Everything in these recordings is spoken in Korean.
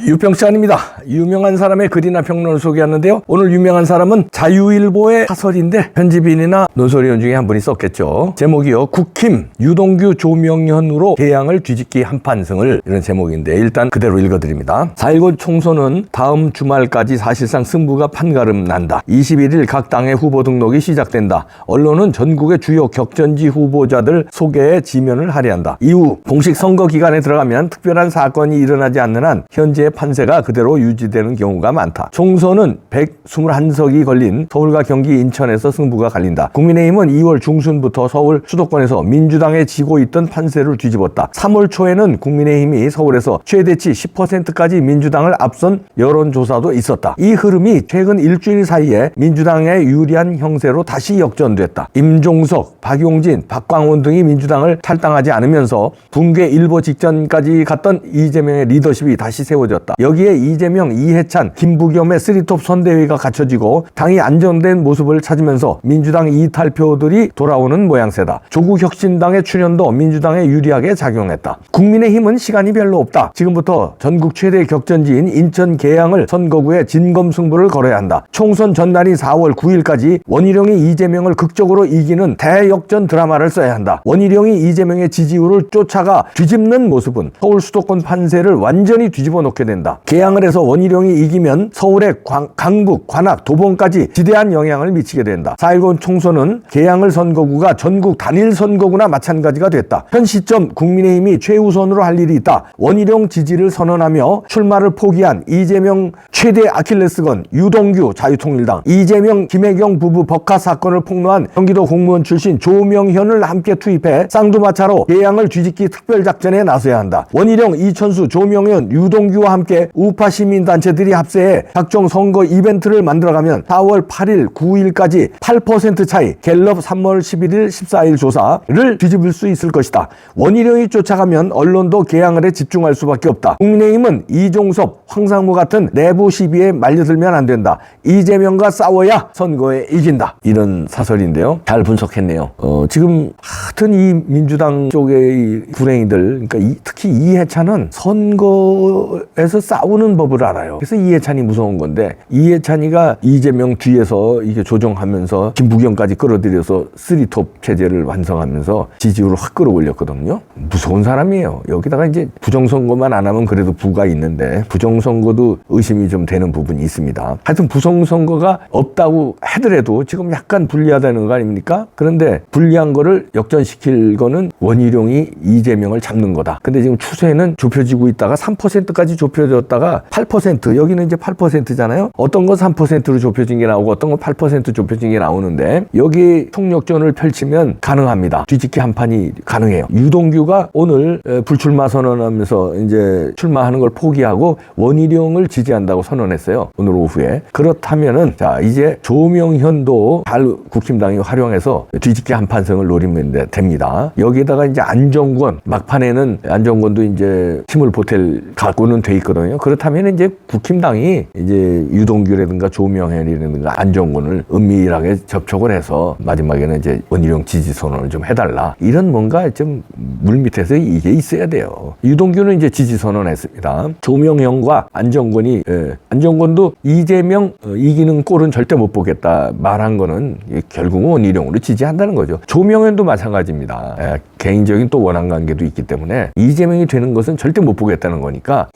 유평찬입니다. 유명한 사람의 글이나 평론을 소개하는데요. 오늘 유명한 사람은 자유일보의 사설인데 편집인이나 논설위원 중에 한 분이 썼겠죠. 제목이요. 국힘 유동규 조명현으로 개항을 뒤집기 한판승을, 이런 제목인데 일단 그대로 읽어드립니다. 4.19 총선은 다음 주말까지 사실상 승부가 판가름 난다. 21일 각 당의 후보 등록이 시작된다. 언론은 전국의 주요 격전지 후보자들 소개에 지면을 할애한다. 이후 공식 선거 기간에 들어가면 특별한 사건이 일어나지 않는 한 현재의 판세가 그대로 유지되는 경우가 많다. 총선은 121석이 걸린 서울과 경기, 인천에서 승부가 갈린다. 국민의힘은 2월 중순부터 서울 수도권에서 민주당에 지고 있던 판세를 뒤집었다. 3월 초에는 국민의힘이 서울에서 최대치 10%까지 민주당을 앞선 여론조사도 있었다. 이 흐름이 최근 일주일 사이에 민주당에 유리한 형세로 다시 역전됐다. 임종석, 박용진, 박광원 등이 민주당을 탈당하지 않으면서 붕괴 일보 직전까지 갔던 이재명의 리더십이 다시 세워졌다. 여기에 이재명, 이해찬, 김부겸의 쓰리톱 선대위가 갖춰지고 당이 안정된 모습을 찾으면서 민주당 이탈표들이 돌아오는 모양새다. 조국 혁신당의 출현도 민주당에 유리하게 작용했다. 국민의힘은 시간이 별로 없다. 지금부터 전국 최대 격전지인 인천 계양을 선거구에 진검승부를 걸어야 한다. 총선 전날인 4월 9일까지 원희룡이 이재명을 극적으로 이기는 대역전 드라마를 써야 한다. 원희룡이 이재명의 지지율을 쫓아가 뒤집는 모습은 서울 수도권 판세를 완전히 뒤집어 놓게 된다. 계양을 해서 원희룡이 이기면 서울의 강북, 관악, 도봉까지 지대한 영향을 미치게 된다. 4.19 총선은 계양을 선거구가 전국 단일 선거구나 마찬가지가 됐다. 현 시점 국민의힘이 최우선으로 할 일이 있다. 원희룡 지지를 선언하며 출마를 포기한 이재명 최대 아킬레스건 유동규 자유통일당, 이재명 김혜경 부부 법카 사건을 폭로한 경기도 공무원 출신 조명현을 함께 투입해 쌍두마차로 계양을 뒤집기 특별작전에 나서야 한다. 원희룡, 이천수, 조명현, 유동규와 함께 우파 시민단체들이 합세해 각종 선거 이벤트를 만들어가면 4월 8일, 9일까지 8% 차이, 갤럽 3월 11일, 14일 조사를 뒤집을 수 있을 것이다. 원희룡이 쫓아가면 언론도 계양을에 집중할 수밖에 없다. 국민의힘은 이종섭, 황상무 같은 내부 시비에 말려들면 안 된다. 이재명과 싸워야 선거에 이긴다. 이런 사설인데요. 잘 분석했네요. 지금 하여튼 이 민주당 쪽의 불행이들, 그러니까 특히 이해찬은 선거에서 싸우는 법을 알아요. 그래서 이해찬이 무서운 건데, 이해찬이가 이재명 뒤에서 이게 조정하면서 김부겸까지 끌어들여서 쓰리톱 체제를 완성하면서 지지율을 확 끌어올렸거든요. 무서운 사람이에요. 여기다가 이제 부정선거만 안 하면 그래도 부가 있는데 부정선거도 의심이 좀 되는 부분이 있습니다. 하여튼 부정선거가 없다고 하더라도 지금 약간 불리하다는 거 아닙니까? 그런데 불리한 거를 역전시킬 거는 원희룡이 이재명을 잡는 거다. 근데 지금 추세는 좁혀지고 있다가 3%까지 좁혀졌다가 8%, 여기는 이제 8%잖아요. 어떤 건 3%로 좁혀진 게 나오고 어떤 건 8% 좁혀진 게 나오는데 여기 총력전을 펼치면 가능합니다. 뒤집기 한 판이 가능해요. 유동규가 오늘 불출마 선언하면서 이제 출마하는 걸 포기하고 원희룡을 지지한다고 선언했어요. 오늘 오후에. 그렇다면은 자, 이제 조명현도 잘 국힘당이 활용해서 뒤집기 한 판승을 노리면 됩니다. 여기에다가 이제 안정권, 막판에는 안정권도 이제 힘을 보탤 갖고는 돼 있거든요. 그렇다면 이제 국힘당이 이제 유동규라든가 조명현이라든가 안정권을 은밀하게 접촉을 해서 마지막에는 이제 원희룡 지지 선언을 좀 해달라. 이런 뭔가 좀 물밑에서 이게 있어야 돼요. 유동규는 이제 지지 선언했습니다. 조명현과 안정권이 안정권도 이재명 이기는 꼴은 절대 못 보겠다 말한 거는 결국은 원희룡으로 지지한다는 거죠. 조명현도 마찬가지입니다. 개인적인 또 원한 관계도 있기 때문에 이재명이 되는 것은 절대 못 보겠다는 거니까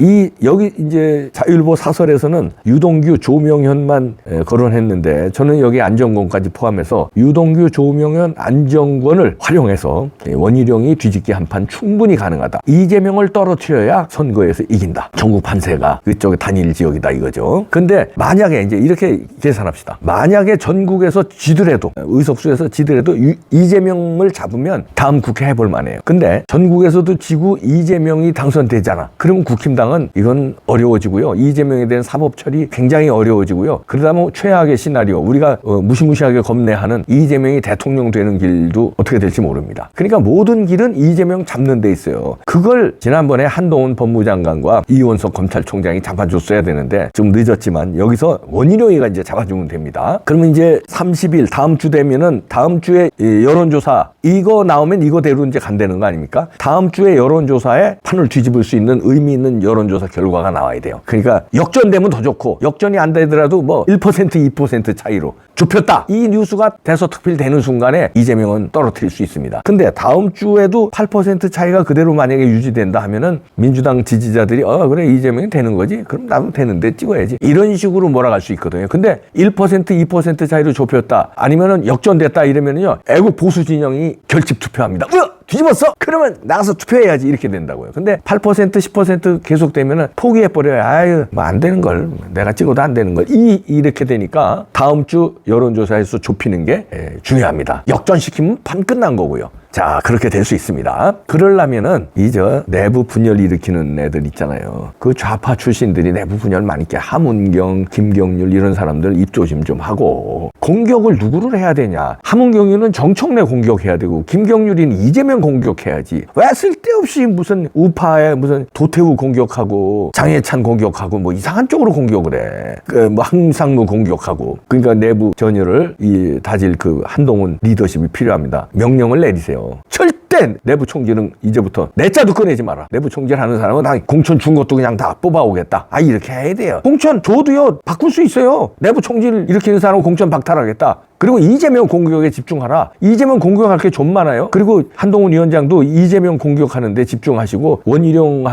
여기 이제 자유일보 사설에서는 유동규, 조명현만 거론했는데 저는 여기 안정권까지 포함해서 유동규, 조명현, 안정권을 활용해서 원희룡이 뒤집기 한 판 충분히 가능하다. 이재명을 떨어뜨려야 선거에서 이긴다. 전국 판세가 그쪽에 단일 지역이다 이거죠. 근데 만약에 이제 이렇게 계산합시다. 만약에 전국에서 지더라도 의석수에서 지더라도 이재명을 잡으면 다음 국회 해볼 만해요. 근데 전국에서도 지고 이재명이 당선되잖아. 그러면 국힘당은 이건 어려워지고요. 이재명에 대한 사법 처리 굉장히 어려워지고요. 그러다 보면 최악의 시나리오, 우리가 무시무시하게 겁내하는 이재명이 대통령 되는 길도 어떻게 될지 모릅니다. 그러니까 모든 길은 이재명 잡는 데 있어요. 그걸 지난번에 한동훈 법무장관과 이원석 검찰총장이 잡아줬어야 되는데 좀 늦었지만 여기서 원희룡이가 이제 잡아주면 됩니다. 그러면 이제 30일 다음 주 되면은 다음 주에 여론조사 이거 나오면 이거대로 이제 간다는 거 아닙니까? 다음 주에 여론조사에 판을 뒤집을 수 있는 의미 있는 여론조사 결과 결과가 나와야 돼요. 그러니까 역전되면 더 좋고 역전이 안 되더라도 뭐 1%, 2% 차이로 좁혔다. 이 뉴스가 대서특필되는 순간에 이재명은 떨어뜨릴 수 있습니다. 근데 다음 주에도 8% 차이가 그대로 만약에 유지된다 하면은 민주당 지지자들이 그래 이재명이 되는 거지? 그럼 나도 되는데 찍어야지. 이런 식으로 몰아갈 수 있거든요. 근데 1%, 2% 차이로 좁혔다. 아니면은 역전됐다 이러면은요. 애국 보수 진영이 결집 투표합니다. 뒤집었어? 그러면 나가서 투표해야지 이렇게 된다고요. 근데 8% 10% 계속되면은 포기해버려요. 아유 뭐 안 되는 걸 내가 찍어도 안 되는 걸 이렇게 되니까 다음 주 여론조사에서 좁히는 게 중요합니다. 역전시키면 판 끝난 거고요. 자 그렇게 될 수 있습니다. 그러려면은 내부 분열 일으키는 애들 있잖아요. 그 좌파 출신들이 내부 분열 많이 있게 하문경, 김경률 이런 사람들 입조심 좀 하고 공격을 누구를 해야 되냐. 하문경이는 정청래 공격해야 되고 김경률이는 이재명 공격해야지. 왜 쓸데없이 무슨 우파에 무슨 도태우 공격하고 장해찬 공격하고 뭐 이상한 쪽으로 공격을 해. 뭐 항상무 공격하고. 그러니까 내부 전열을 다질 그 한동훈 리더십이 필요합니다. 명령을 내리세요. 절대 내부 총질은 이제부터 내 자도 꺼내지 마라. 내부 총질하는 사람은 다 공천 준 것도 그냥 다 뽑아오겠다. 이렇게 해야 돼요. 공천 줘도요 바꿀 수 있어요. 내부 총질 일으키는 사람은 공천 박탈하겠다. 그리고 이재명 공격에 집중하라. 이재명 공격할 게 좀 많아요. 그리고 한동훈 위원장도 이재명 공격하는데 집중하시고 원희룡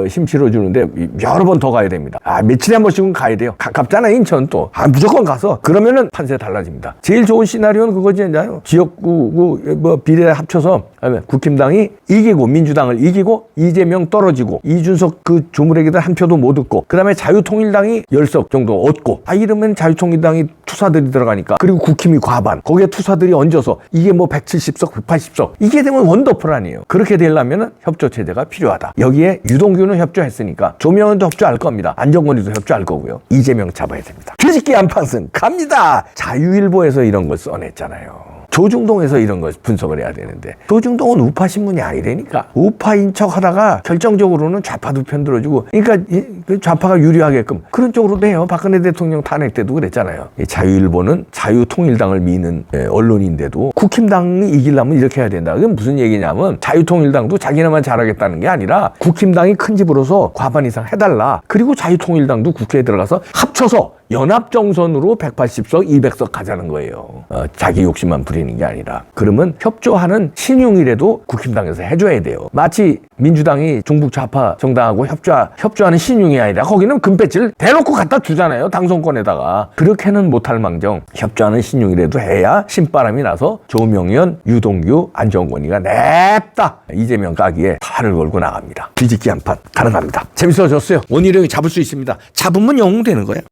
힘 실어주는데 여러 번 더 가야 됩니다. 며칠에 한 번씩은 가야 돼요. 가깝잖아요. 인천 또. 무조건 가서. 그러면은 판세 달라집니다. 제일 좋은 시나리오는 그거지. 지역구 뭐 비례 합쳐서 국힘당이 이기고 민주당을 이기고 이재명 떨어지고 이준석 그 조물애기들 한 표도 못 얻고 그다음에 자유통일당이 10석 정도 얻고 이러면 자유통일당이 투사들이 들어가니까 그리고 국힘이 과반 거기에 투사들이 얹어서 이게 뭐 170석 180석 이게 되면 원더풀 아니에요. 그렇게 되려면 협조체제가 필요하다. 여기에 유동규는 협조했으니까 조명은도 협조할 겁니다. 안정권이도 협조할 거고요. 이재명 잡아야 됩니다. 뒤집기 안판승 갑니다. 자유일보에서 이런 걸 써냈잖아요. 조중동에서 이런 걸 분석을 해야 되는데 조중동은 우파 신문이 아니라니까. 우파인 척 하다가 결정적으로는 좌파도 편들어주고 그러니까 좌파가 유리하게끔 그런 쪽으로도 해요. 박근혜 대통령 탄핵 때도 그랬잖아요. 자유일보는 자유통일당을 미는 언론인데도 국힘당이 이기려면 이렇게 해야 된다. 그게 무슨 얘기냐면 자유통일당도 자기네만 잘하겠다는 게 아니라 국힘당이 큰 집으로서 과반 이상 해달라. 그리고 자유통일당도 국회에 들어가서 합쳐서 연합정선으로 180석, 200석 가자는 거예요. 자기 욕심만 부리는 게 아니라. 그러면 협조하는 신용이라도 국힘당에서 해줘야 돼요. 마치 민주당이 중북 좌파 정당하고 협조하는 신용이 아니라 거기는 금배지를 대놓고 갖다 주잖아요. 당선권에다가. 그렇게는 못할 망정 협조하는 신용이라도 해야 신바람이 나서 조명현, 유동규, 안정권이가 냅다 이재명 까기에 팔을 걸고 나갑니다. 뒤집기 한 판 가능합니다. 재밌어졌어요. 원희룡이 잡을 수 있습니다. 잡으면 영웅 되는 거예요.